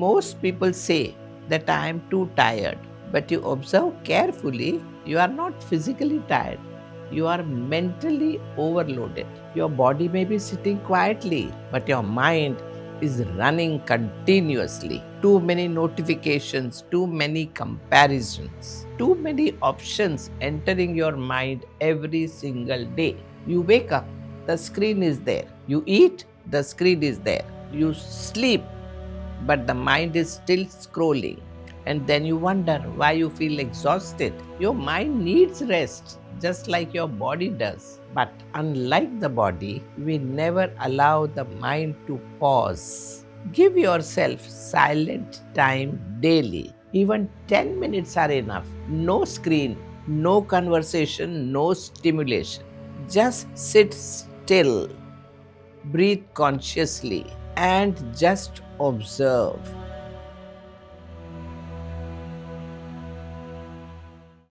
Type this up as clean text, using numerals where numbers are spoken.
Most people say that I am too tired, but you observe carefully, you are not physically tired. You are mentally overloaded. Your body may be sitting quietly, but your mind is running continuously. Too many notifications, too many comparisons, too many options entering your mind every single day. You wake up, the screen is there. You eat, the screen is there. You sleep, but the mind is still scrolling. And then you wonder why you feel exhausted. Your mind needs rest, just like your body does. But unlike the body, we never allow the mind to pause. Give yourself silent time daily. Even 10 minutes are enough. No screen, no conversation, no stimulation. Just sit still, breathe consciously, and just observe.